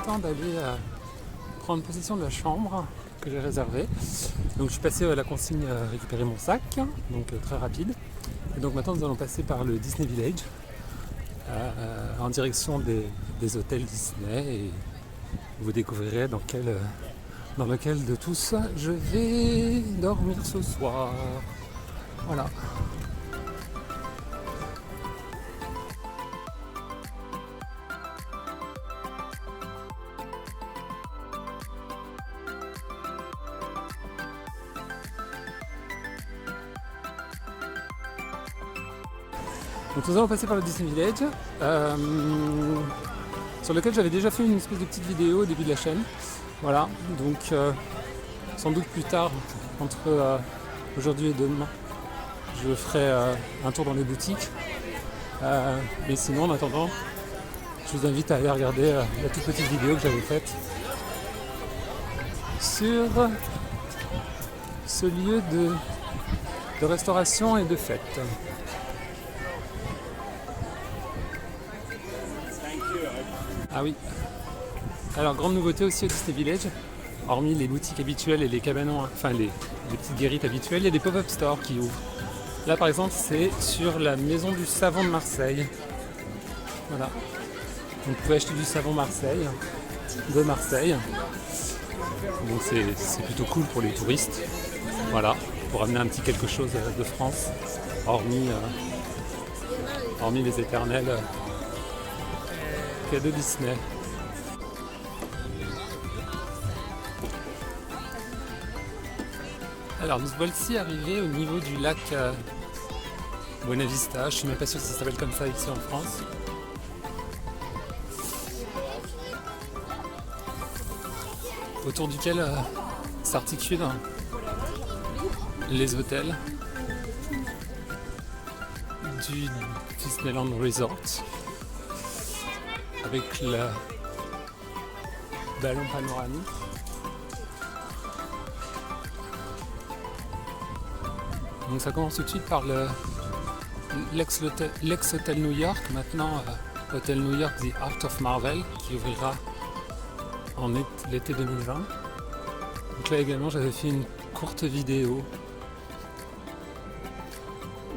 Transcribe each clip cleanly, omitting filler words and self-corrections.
temps d'aller prendre possession de la chambre que j'ai réservée. Donc je suis passé à la consigne récupérer mon sac, donc très rapide. Et donc maintenant nous allons passer par le Disney Village en direction des hôtels Disney et vous découvrirez dans lequel de tous je vais dormir ce soir. Voilà. Donc nous allons passer par le Disney Village, sur lequel j'avais déjà fait une espèce de petite vidéo au début de la chaîne. Voilà, donc sans doute plus tard, entre aujourd'hui et demain, je ferai un tour dans les boutiques. Mais sinon, en attendant, je vous invite à aller regarder la toute petite vidéo que j'avais faite sur ce lieu de restauration et de fête. Ah oui. Alors, grande nouveauté aussi au Disney Village, hormis les boutiques habituelles et les cabanons, enfin les petites guérites habituelles, il y a des pop-up stores qui ouvrent. Là, par exemple, c'est sur la maison du savon de Marseille. Voilà. Donc, vous pouvez acheter du savon de Marseille. Donc, c'est plutôt cool pour les touristes. Voilà, pour amener un petit quelque chose de France, hormis les éternels cadeaux Disney. Alors nous voici arrivés au niveau du lac Buena Vista. Je suis même pas sûr si ça s'appelle comme ça ici en France. Autour duquel s'articulent les hôtels du Disneyland Resort avec le ballon panoramique. Donc ça commence tout de suite par l'ex-hôtel New York, maintenant Hôtel New York The Art of Marvel, qui ouvrira en l'été 2020. Donc là également j'avais fait une courte vidéo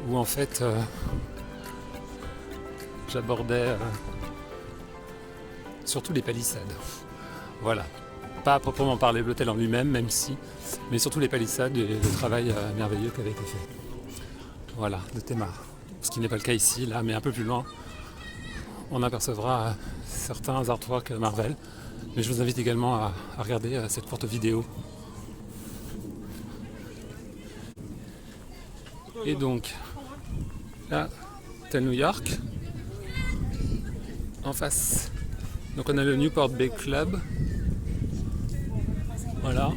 où en fait j'abordais surtout les palissades. Voilà. Pas à proprement parler de l'hôtel en lui-même, même si, mais surtout les palissades et le travail merveilleux qui avait été fait. Voilà, de Théma. Ce qui n'est pas le cas ici, là, mais un peu plus loin, on apercevra certains artworks Marvel. Mais je vous invite également à regarder cette courte vidéo. Et donc, là, Hôtel New York. En face, donc on a le Newport Bay Club. Voilà.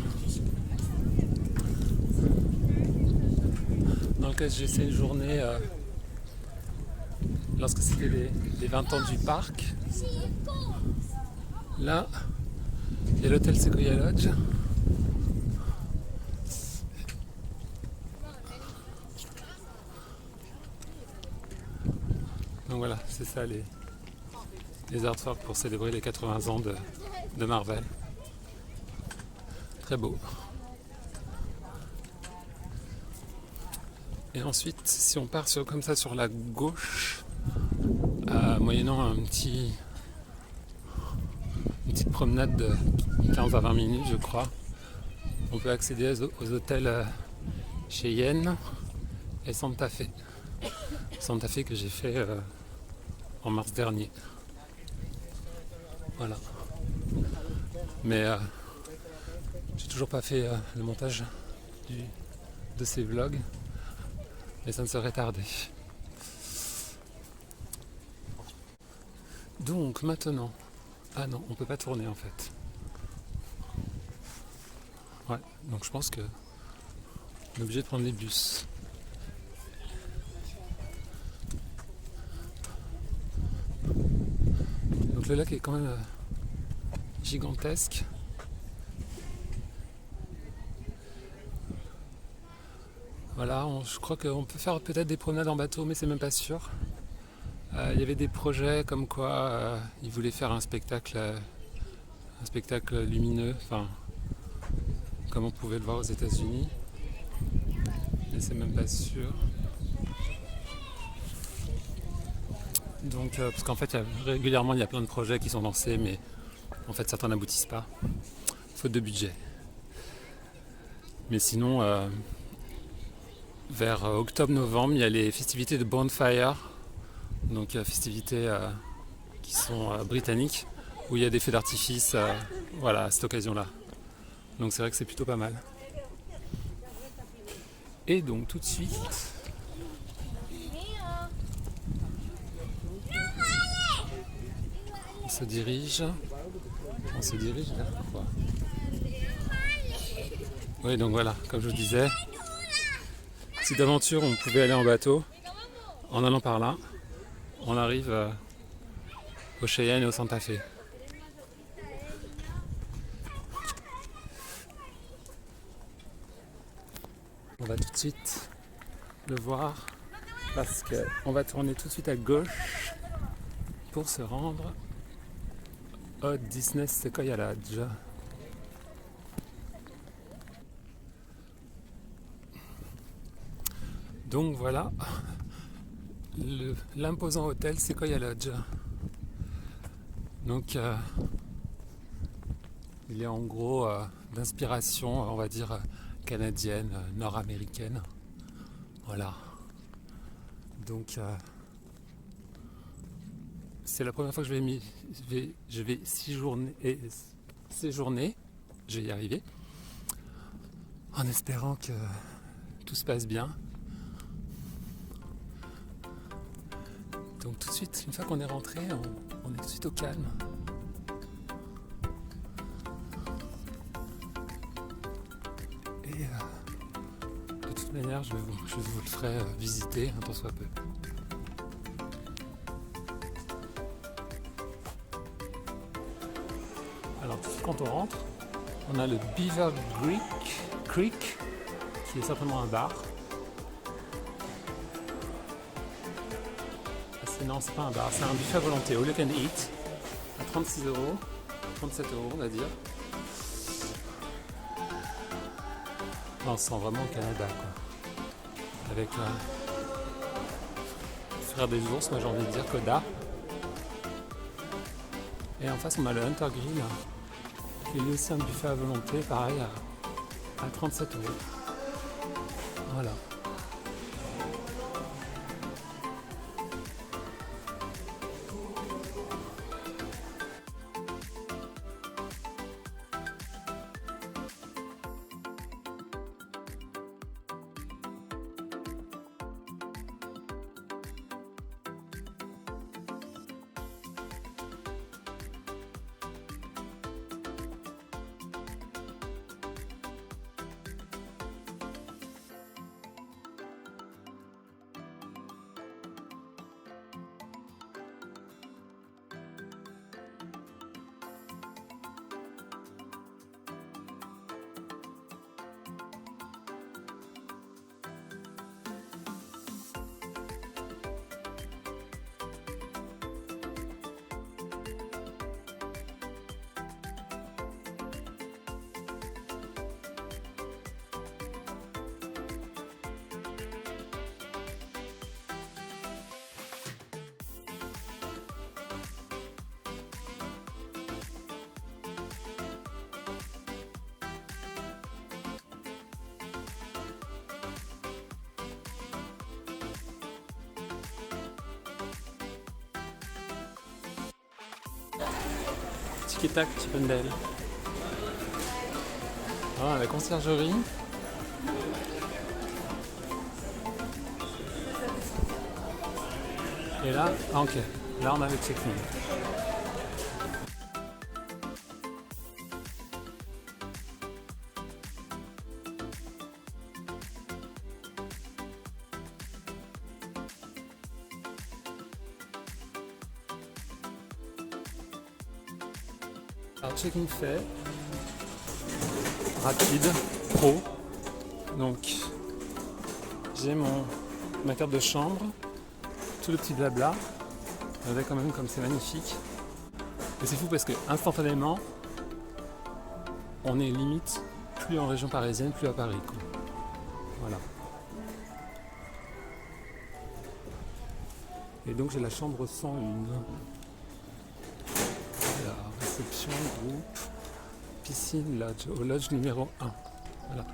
Dans lequel j'ai séjourné lorsque c'était les 20 ans du parc. Là, il y a l'hôtel Sequoia Lodge. Donc voilà, c'est ça les artworks pour célébrer les 80 ans de Marvel. Très beau. Et ensuite, si on part comme ça sur la gauche, moyennant une petite promenade de 15 à 20 minutes, je crois, on peut accéder aux hôtels Cheyenne et Santa Fe. Santa Fe que j'ai fait en mars dernier. Voilà. Mais j'ai toujours pas fait le montage de ces vlogs, mais ça ne serait tardé. Donc maintenant, ah non, on peut pas tourner en fait. Ouais, donc je pense que on est obligé de prendre les bus. Donc le lac est quand même gigantesque. Voilà, je crois qu'on peut faire peut-être des promenades en bateau, mais c'est même pas sûr. Il y avait des projets comme quoi ils voulaient faire un spectacle un spectacle lumineux, enfin comme on pouvait le voir aux États-Unis, mais c'est même pas sûr. Donc, parce qu'en fait, régulièrement, il y a plein de projets qui sont lancés, mais en fait, certains n'aboutissent pas, faute de budget. Mais sinon, vers octobre-novembre, il y a les festivités de Bonfire, donc festivités qui sont britanniques, où il y a des feux d'artifice, voilà, à cette occasion-là. Donc c'est vrai que c'est plutôt pas mal. Et donc tout de suite, on se dirige vers quoi? Oui, donc voilà, comme je vous disais, si d'aventure on pouvait aller en bateau, en allant par là, on arrive au Cheyenne et au Santa Fe. On va tout de suite le voir parce qu'on va tourner tout de suite à gauche pour se rendre au Disney Sequoia Lodge. Donc voilà l'imposant hôtel Sequoia Lodge. Donc il est en gros d'inspiration, on va dire, canadienne, nord-américaine. Voilà. Donc c'est la première fois que je vais séjourner, je vais y arriver, en espérant que tout se passe bien. Donc tout de suite, une fois qu'on est rentré, on est tout de suite au calme. Et de toute manière, je vous le ferai visiter un tant soit peu. Alors tout de suite, quand on rentre, on a le Beaver Creek, qui est certainement un bar. Non, c'est pas un bar, c'est un buffet à volonté, all you can eat, à 36 €, 37 € on va dire. On sent vraiment le Canada, quoi. Avec frère des ours, moi j'ai envie de dire Coda. Et en face on a le Hunter Grill, qui est aussi un buffet à volonté, pareil à 37 €. Voilà. Tic et tac, Chippendale. Voilà la conciergerie. Et là, ok, là on a le check-in. Alors check-in fait, rapide, pro. Donc j'ai ma carte de chambre, tout le petit blabla. Regardez quand même comme c'est magnifique. Et c'est fou parce que instantanément, on est limite plus en région parisienne, plus à Paris, quoi. Voilà. Et donc j'ai la chambre 101. La réception, groupe, piscine, lodge, au lodge numéro 1. Voilà.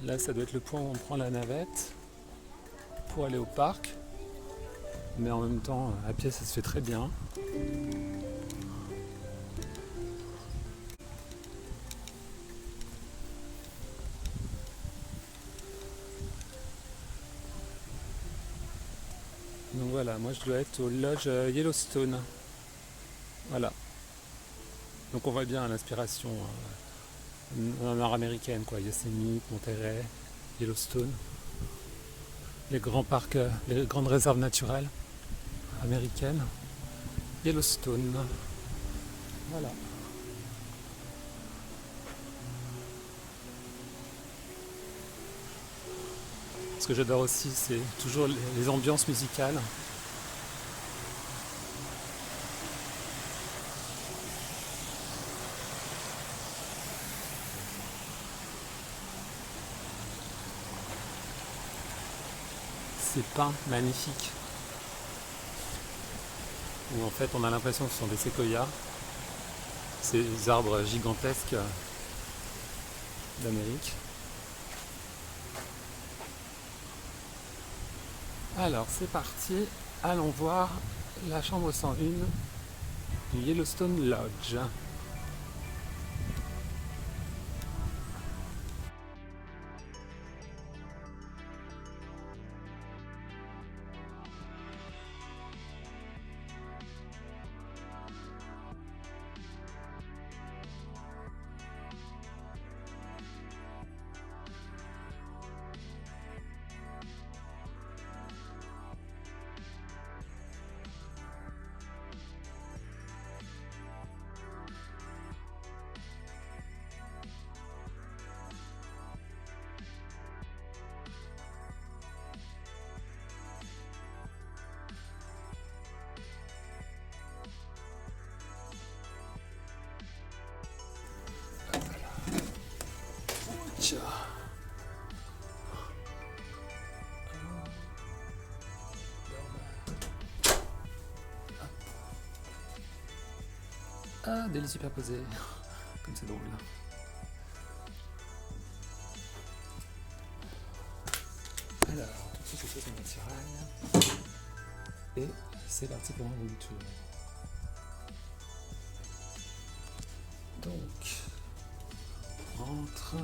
Là, ça doit être le point où on prend la navette pour aller au parc. Mais en même temps, à pied, ça se fait très bien. Donc voilà, moi je dois être au lodge Yellowstone. Voilà. Donc on voit bien l'inspiration nord-américaine, quoi. Yosemite, Monterey, Yellowstone. Les grands parcs, les grandes réserves naturelles américaines. Yellowstone. Voilà. Ce que j'adore aussi, c'est toujours les ambiances musicales. Ces pins magnifiques, où en fait on a l'impression que ce sont des séquoias, ces arbres gigantesques d'Amérique. Alors c'est parti, allons voir la chambre 101 du Yellowstone Lodge. Tiens. Ah, des lits superposés. Comme c'est drôle. Alors, tout de suite, c'est naturel. Et c'est parti pour un room tour. Donc, on rentre.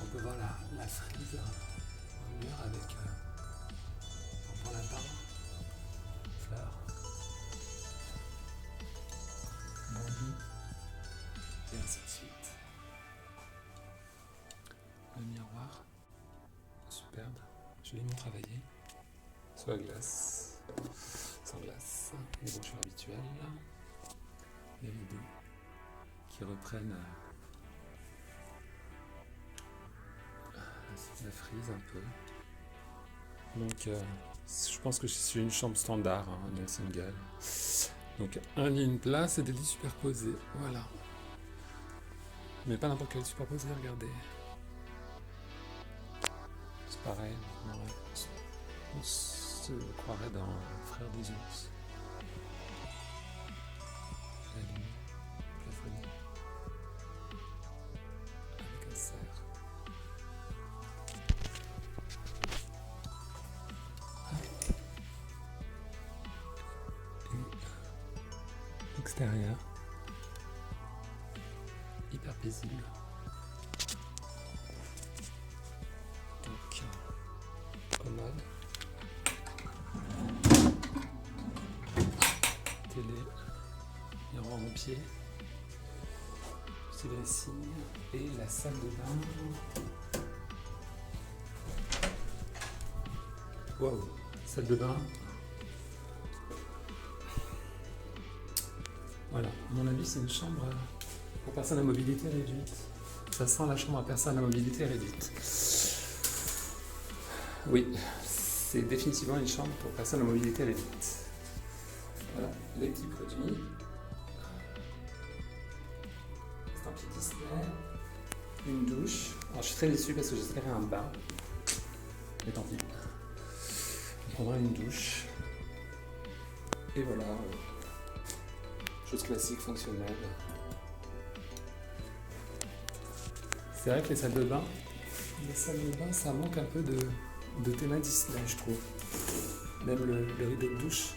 On peut voir la frise au mur avec on prend la barre, fleurs, bambou, et ainsi de suite. Le miroir, superbe, joliment travaillé, soit à glace, sans glace, les brochures habituelles, les rideaux qui reprennent la frise un peu. Donc je pense que je suis une chambre standard, donc single. Donc un lit, une place et des lits superposés. Voilà. Mais pas n'importe quel superposé, regardez. C'est pareil, on se croirait dans Frères des ours. La ligne plafonnée avec un cerf. Extérieur, hyper paisible. Donc, commode, télé, miroir en pied, petit dressing et la salle de bain. Waouh, salle de bain. Voilà, à mon avis, c'est une chambre pour personnes à mobilité réduite. Ça sent la chambre à personnes à mobilité réduite. Oui, c'est définitivement une chambre pour personnes en mobilité réduite. Voilà les petits produits. C'est un petit Disney. Une douche. Alors je suis très déçu parce que j'espérais un bain. Mais tant pis. On prendra une douche. Et voilà. Chose classique, fonctionnelle. C'est vrai que les salles de bain, ça manque un peu de thème Disney, je trouve. Même le rideau de douche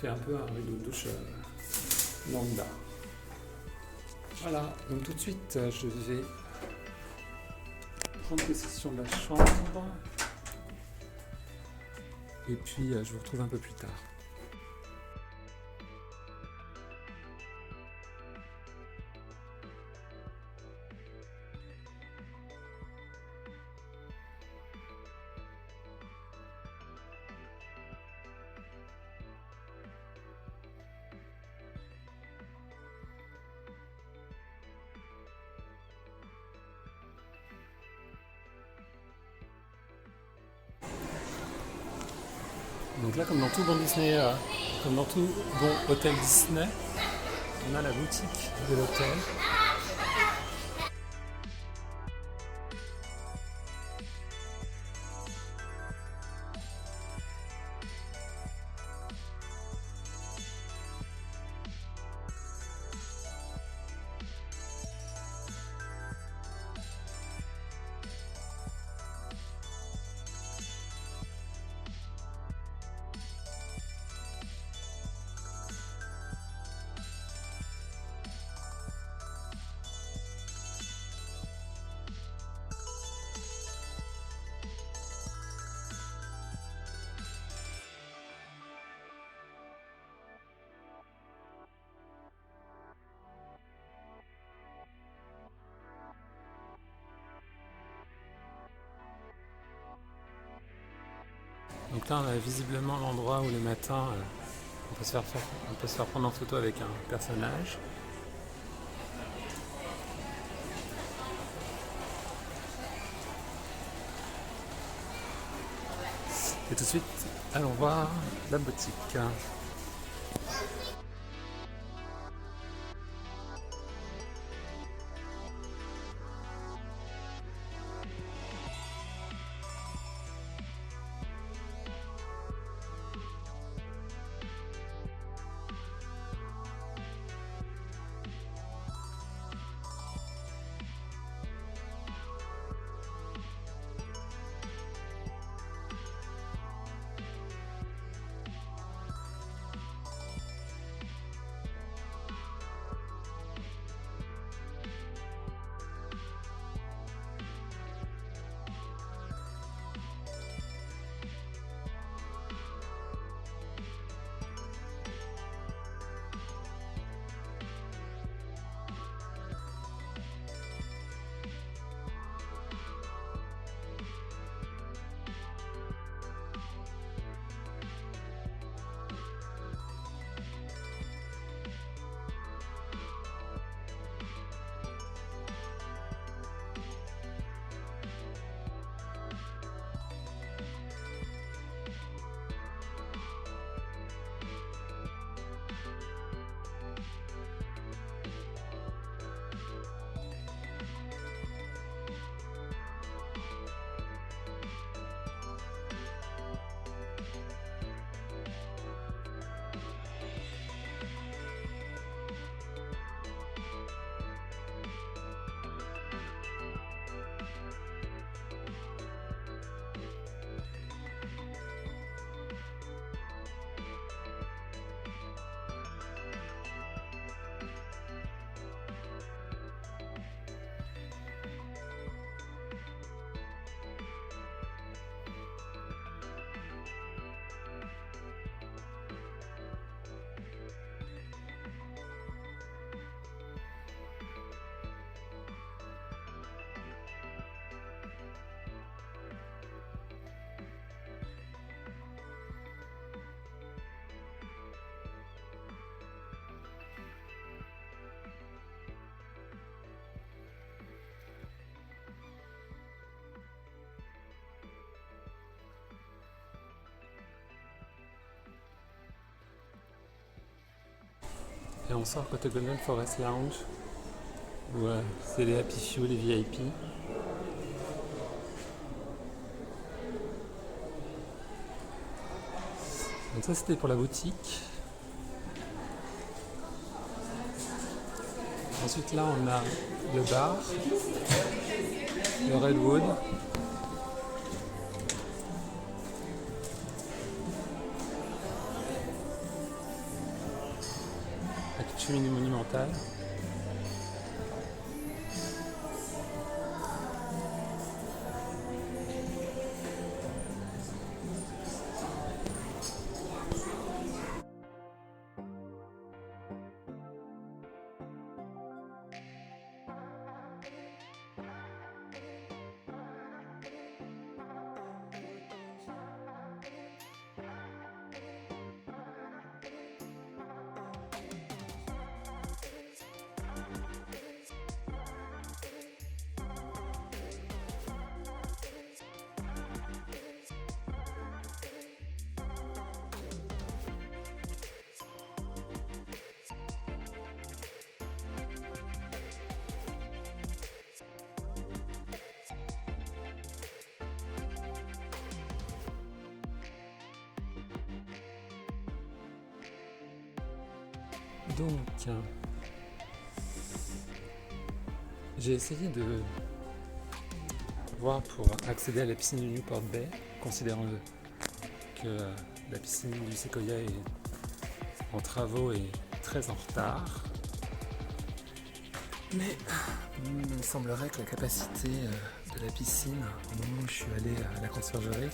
fait un peu un rideau de douche lambda. Voilà, donc tout de suite, je vais prendre possession de la chambre. Et puis, je vous retrouve un peu plus tard. Donc là, comme dans tout bon Disney, comme dans tout bon hôtel Disney, on a la boutique de l'hôtel. Donc là, on a visiblement l'endroit où le matin, on peut se faire prendre en photo avec un personnage. Et tout de suite, allons voir la boutique. Et on sort côté Golden Forest Lounge, où c'est les Happy Few, les VIP. Donc ça c'était pour la boutique. Ensuite là on a le bar, le Redwood. Avec une cheminée monumentale. Donc, j'ai essayé de voir pour accéder à la piscine du Newport Bay, considérant que la piscine du Sequoia est en travaux et très en retard. Mais il me semblerait que la capacité de la piscine, au moment où je suis allé à la conciergerie,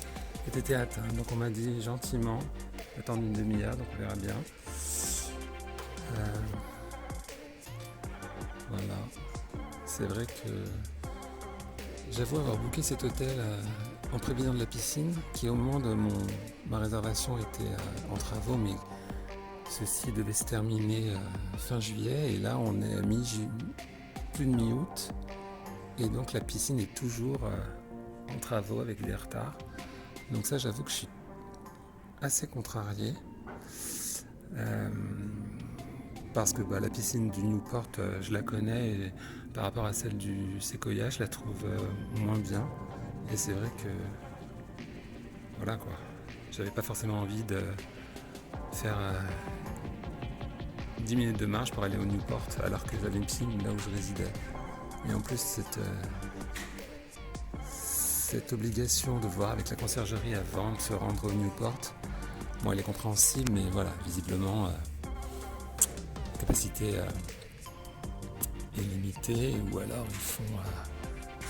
était atteinte. Donc on m'a dit gentiment d'attendre une demi-heure, donc on verra bien. Voilà. C'est vrai que j'avoue avoir booké cet hôtel en prévision de la piscine, qui au moment de ma réservation était en travaux, mais ceci devait se terminer fin juillet, et là on est plus de mi-août, et donc la piscine est toujours en travaux avec des retards. Donc ça, j'avoue que je suis assez contrarié. Parce que la piscine du Newport, je la connais, et par rapport à celle du Sequoia, je la trouve moins bien. Et c'est vrai que, voilà quoi, j'avais pas forcément envie de faire 10 minutes de marche pour aller au Newport, alors que j'avais une piscine là où je résidais. Et en plus, cette obligation de voir avec la conciergerie avant de se rendre au Newport, bon, elle est compréhensible, mais voilà, visiblement, la capacité est limitée, ou alors ils font,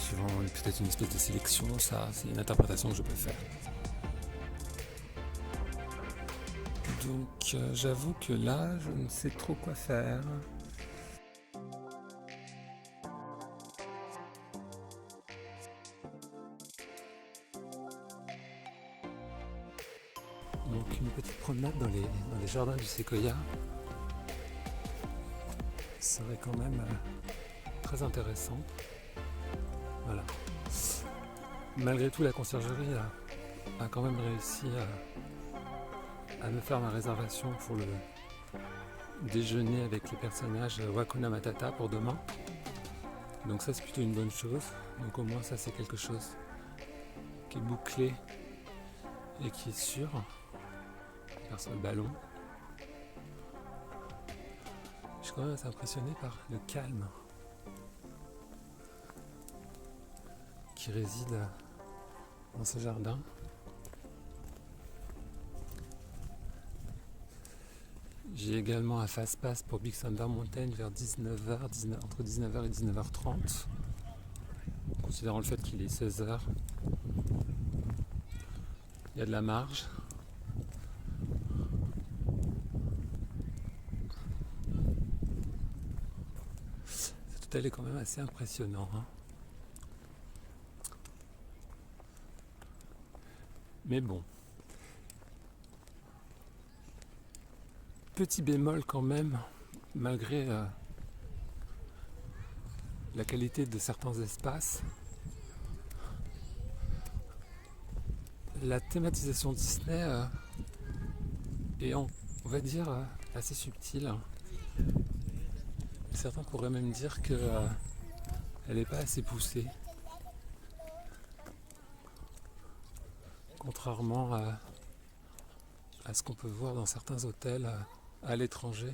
suivant peut-être une espèce de sélection, ça, c'est une interprétation que je peux faire. Donc, j'avoue que là, je ne sais trop quoi faire. Donc une petite promenade dans les jardins du Sequoia serait quand même très intéressant. Voilà. Malgré tout, la conciergerie a quand même réussi à me faire ma réservation pour le déjeuner avec les personnages Hakuna Matata pour demain. Donc ça, c'est plutôt une bonne chose. Donc au moins ça, c'est quelque chose qui est bouclé et qui est sûr. Sur le ballon. Je suis quand même assez impressionné par le calme qui réside dans ce jardin. J'ai également un fast-pass pour Big Thunder Mountain vers 19h, entre 19h et 19h30, considérant le fait qu'il est 16h. Il y a de la marge. Cet hôtel est quand même assez impressionnant. Mais bon. Petit bémol quand même, malgré la qualité de certains espaces, la thématisation Disney est, on va dire, assez subtile. Certains pourraient même dire que elle n'est pas assez poussée. Contrairement à ce qu'on peut voir dans certains hôtels à l'étranger.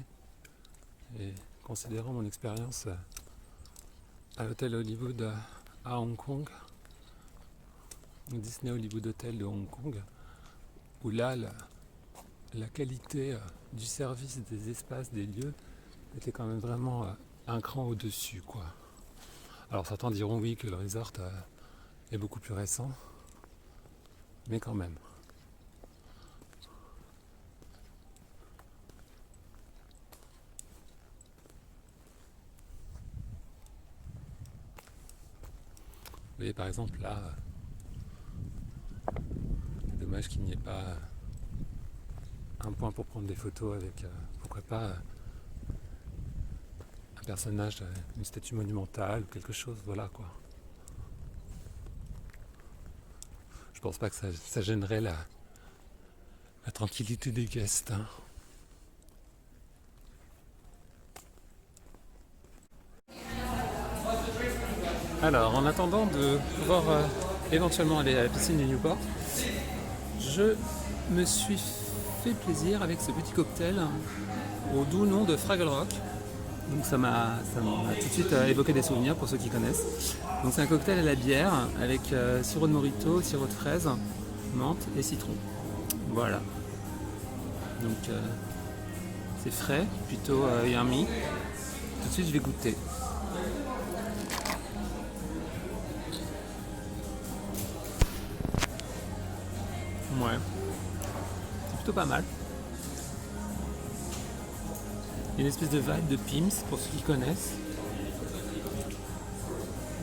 Et considérant mon expérience à l'hôtel Hollywood à Hong Kong, Disney Hollywood Hotel de Hong Kong, où là la qualité du service, des espaces, des lieux était quand même vraiment un cran au-dessus, quoi. Alors certains diront oui que le resort est beaucoup plus récent, mais quand même. Vous voyez par exemple là, dommage qu'il n'y ait pas un point pour prendre des photos avec, pourquoi pas, un personnage, une statue monumentale ou quelque chose, voilà quoi. Je pense pas que ça gênerait la tranquillité des guests. Hein. Alors, en attendant de pouvoir éventuellement aller à la piscine du Newport, je me suis fait plaisir avec ce petit cocktail au doux nom de Fraggle Rock. Donc ça m'a tout de suite évoqué des souvenirs pour ceux qui connaissent. Donc c'est un cocktail à la bière avec sirop de mojito, sirop de fraise, menthe et citron. Voilà. Donc c'est frais, plutôt yummy. Tout de suite je vais goûter. Ouais. C'est plutôt pas mal. Il y a une espèce de vibe de Pim's pour ceux qui connaissent.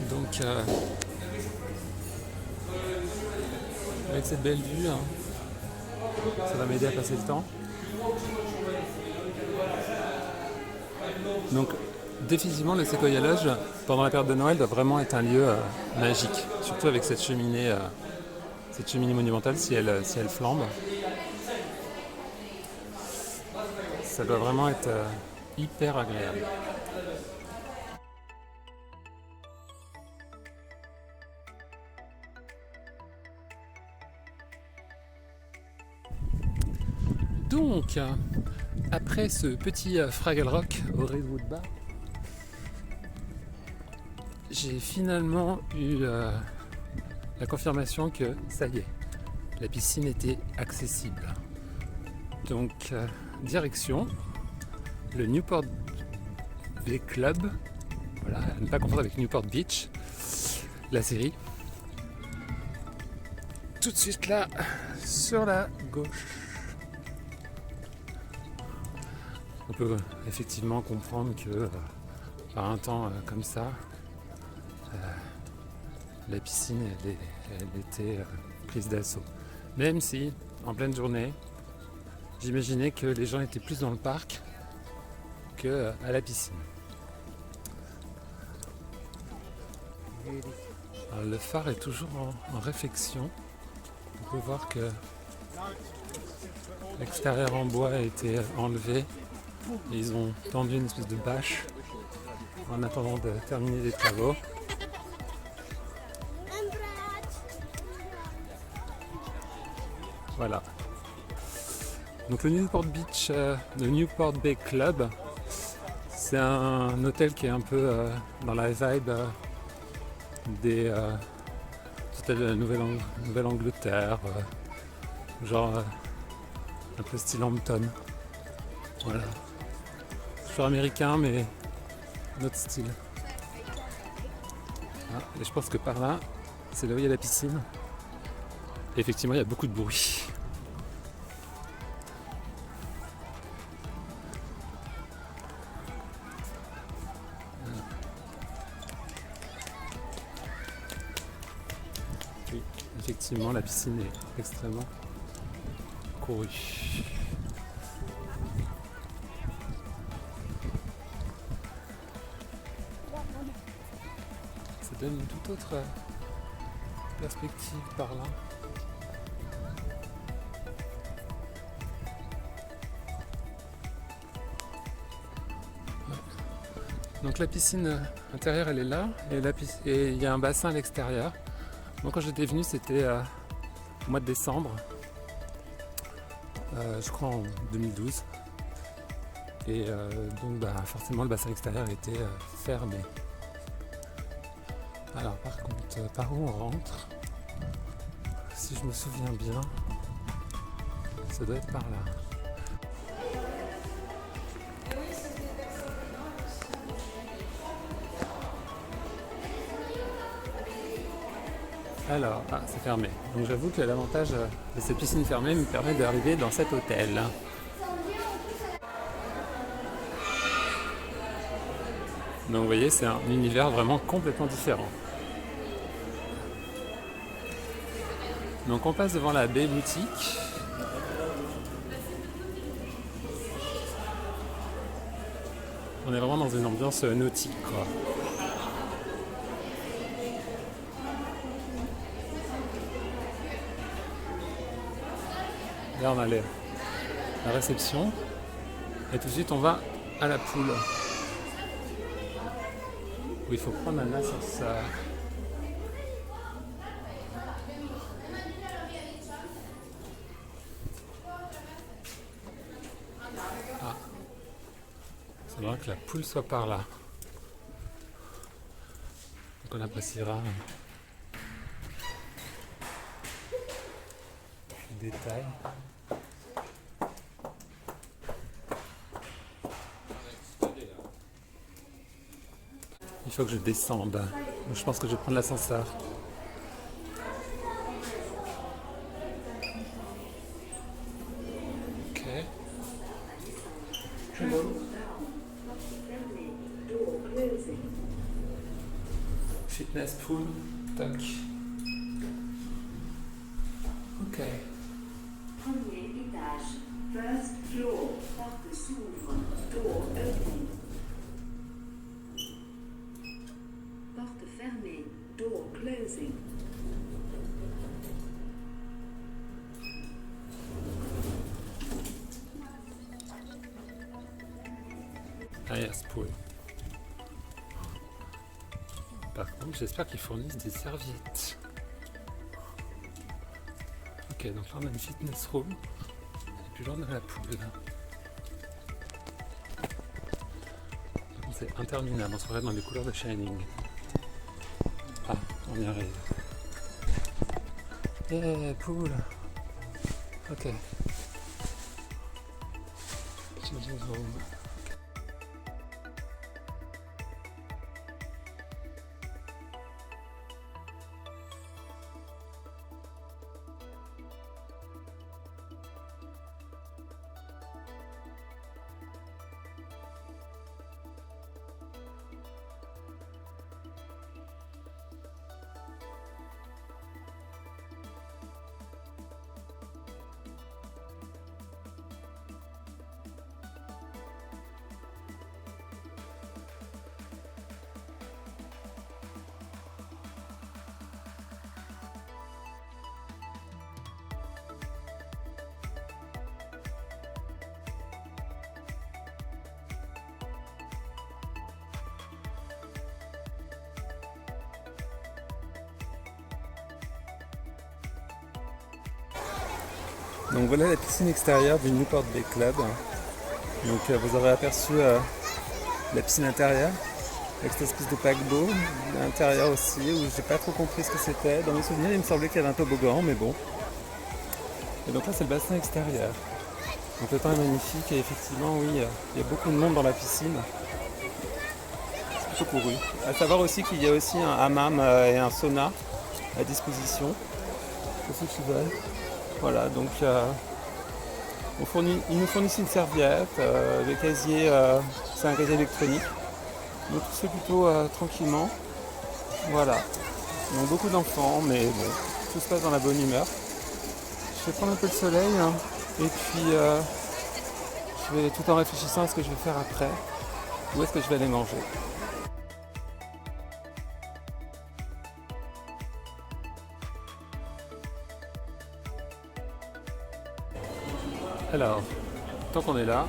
Donc avec cette belle vue, hein, ça va m'aider à passer le temps. Donc définitivement le Sequoia Lodge pendant la période de Noël doit vraiment être un lieu magique, surtout avec cette cheminée monumentale si elle flambe. Ça doit vraiment être hyper agréable. Donc, après ce petit Fraggle Rock au Redwood Bar, j'ai finalement eu la confirmation que ça y est, la piscine était accessible. Donc, direction le Newport Bay Club, voilà, à ne pas confondre avec Newport Beach, la série. Tout de suite là, sur la gauche. On peut effectivement comprendre que par un temps comme ça, la piscine elle était prise d'assaut. Même si, en pleine journée, j'imaginais que les gens étaient plus dans le parc qu'à la piscine. Alors, le phare est toujours en réfection. On peut voir que l'extérieur en bois a été enlevé. Et ils ont tendu une espèce de bâche en attendant de terminer les travaux. Voilà. Donc le Newport Beach, le Newport Bay Club, c'est un hôtel qui est un peu dans la vibe des hôtels de la Nouvelle-Angleterre, genre un peu style Hampton. Voilà. Toujours américain mais notre style. Ah, et je pense que par là, c'est là où il y a la piscine. Et effectivement, il y a beaucoup de bruit. Oui, effectivement, la piscine est extrêmement courue. Ça donne une toute autre perspective par là. Donc la piscine intérieure elle est là et il y a un bassin à l'extérieur. Moi quand j'étais venu c'était au mois de décembre, je crois en 2012. Et donc forcément le bassin extérieur était fermé. Alors par contre, par où on rentre? Si je me souviens bien, ça doit être par là. Alors, c'est fermé. Donc j'avoue que l'avantage de cette piscine fermée me permet d'arriver dans cet hôtel. Donc vous voyez, c'est un univers vraiment complètement différent. Donc on passe devant la baie boutique. On est vraiment dans une ambiance nautique, quoi. Là on a la réception et tout de suite on va à la poule où il faut prendre un ascenseur. C'est vrai que la poule soit par là. Donc on appréciera les détails. Il faut que je descende. Donc je pense que je vais prendre l'ascenseur. Ok. Fitness pool. Tac. Ok. Premier étage, first floor, porte s'ouvre, door open. Porte fermée, door closing. Ice pool. Par contre, j'espère qu'ils fournissent des serviettes. Ok, donc là on a une fitness room. Et puis là on a la poule. C'est interminable, on se regarde dans les couleurs de Shining. Ah, on y arrive. Yeah, poule. Ok. Children's room. Donc voilà la piscine extérieure du Newport Bay Club. Donc vous aurez aperçu la piscine intérieure avec cette espèce de paquebot. L'intérieur aussi où j'ai pas trop compris ce que c'était. Dans mes souvenirs il me semblait qu'il y avait un toboggan mais bon. Et donc là c'est le bassin extérieur. Donc le temps est magnifique et effectivement oui il y a beaucoup de monde dans la piscine. C'est plutôt couru. À savoir aussi qu'il y a aussi un hammam et un sauna à disposition pour ceux qui veulent. Voilà, donc ils nous fournissent une serviette, le casier, c'est un casier électronique. Donc tout se fait plutôt tranquillement. Voilà. Donc beaucoup d'enfants, mais bon, tout se passe dans la bonne humeur. Je vais prendre un peu de soleil hein, et puis je vais tout en réfléchissant à ce que je vais faire après. Où est-ce que je vais aller manger. Alors, tant qu'on est là,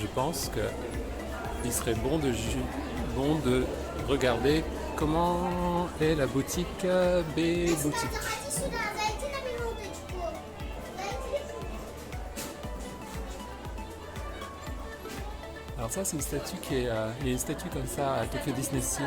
je pense qu'il serait bon de regarder comment est la boutique B boutique. Alors ça c'est une statue qui est... il y a une statue comme ça à Tokyo Disney Sea.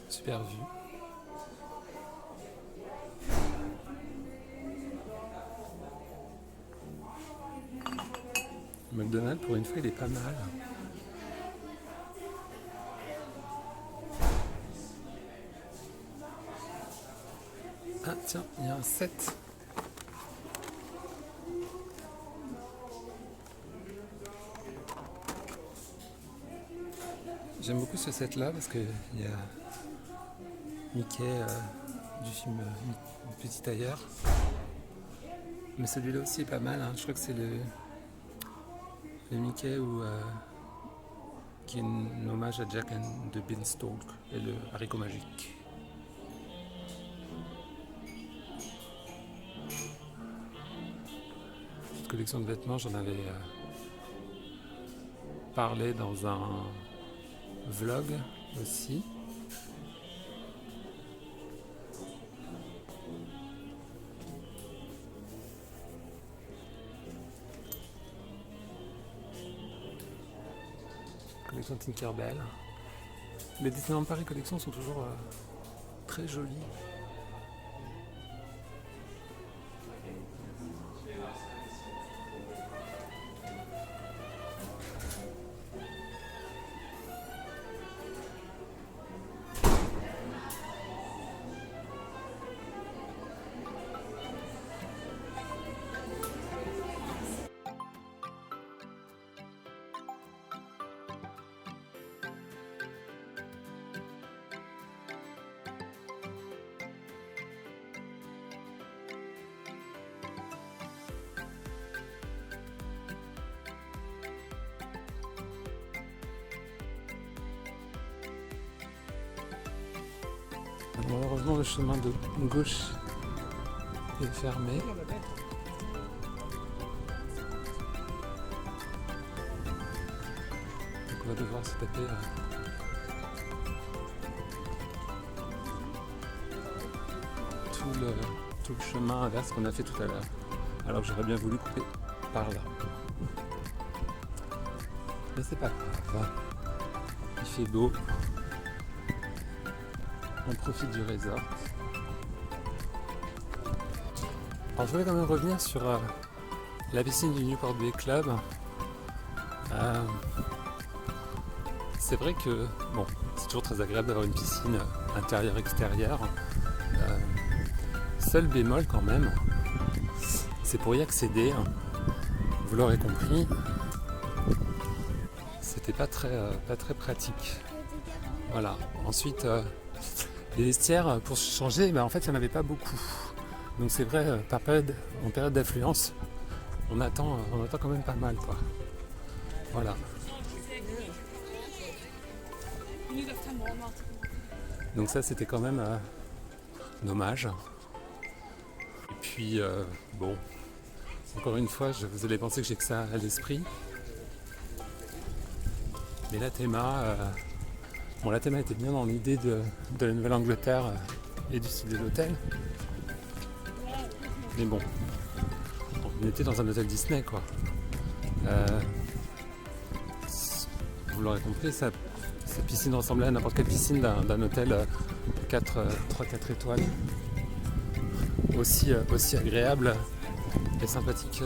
Super vue. McDonald's pour une fois il est pas mal. Ah tiens, il y a un set. J'aime beaucoup ce set là parce qu'il y a Mickey du film Petit Tailleur. Mais celui-là aussi est pas mal, hein. Je crois que c'est le Mickey qui est un hommage à Jack and the Beanstalk et le haricot magique. Cette collection de vêtements, j'en avais parlé dans un vlog aussi. Collection Tinkerbell. Les Disneyland Paris collections sont toujours très jolies. Malheureusement, le chemin de gauche est fermé. Donc on va devoir se taper tout le chemin inverse qu'on a fait tout à l'heure. Alors que j'aurais bien voulu couper par là. Mais c'est pas grave. Il fait beau. On profite du resort. Alors je voulais quand même revenir sur la piscine du Newport Bay Club. C'est vrai que bon, c'est toujours très agréable d'avoir une piscine intérieure-extérieure. Seul bémol quand même, c'est pour y accéder. Vous l'aurez compris, c'était pas très pratique. Voilà. Ensuite. Les vestiaires pour se changer, en fait il n'y en avait pas beaucoup. Donc c'est vrai, en période d'affluence, on attend quand même pas mal quoi. Voilà. Donc ça c'était quand même dommage. Et puis bon, encore une fois, vous allez penser que j'ai que ça à l'esprit. Mais la théma... la théma était bien dans l'idée de la Nouvelle-Angleterre et du style de l'hôtel. Mais bon, on était dans un hôtel Disney quoi. vous l'aurez compris, cette piscine ressemblait à n'importe quelle piscine d'un hôtel 3-4 étoiles. Aussi agréable et sympathique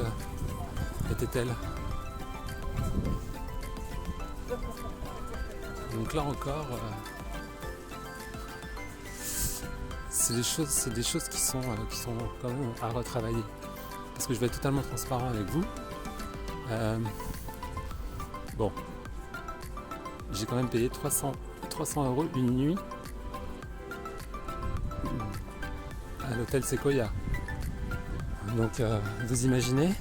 était-elle. Donc là encore, c'est des choses qui sont quand même à retravailler. Parce que je vais être totalement transparent avec vous. Bon, j'ai quand même payé 300 € une nuit à l'hôtel Sequoia. Donc vous imaginez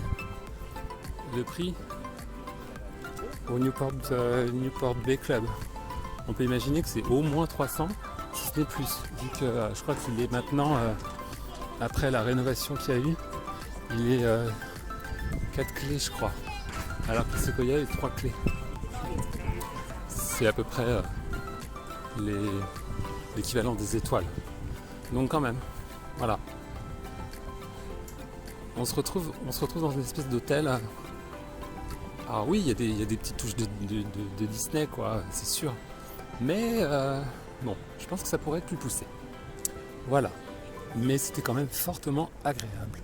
le prix au Newport Bay Club. On peut imaginer que c'est au moins 300, si ce n'est plus. Vu que je crois qu'il est maintenant, après la rénovation qu'il y a eu, il est 4 clés je crois. Alors que Sequoia est 3 clés. C'est à peu près l'équivalent des étoiles. Donc quand même, voilà. On se retrouve dans une espèce d'hôtel. Alors oui, il y a des petites touches de Disney, quoi, c'est sûr. Mais bon, je pense que ça pourrait être plus poussé. Voilà. Mais c'était quand même fortement agréable.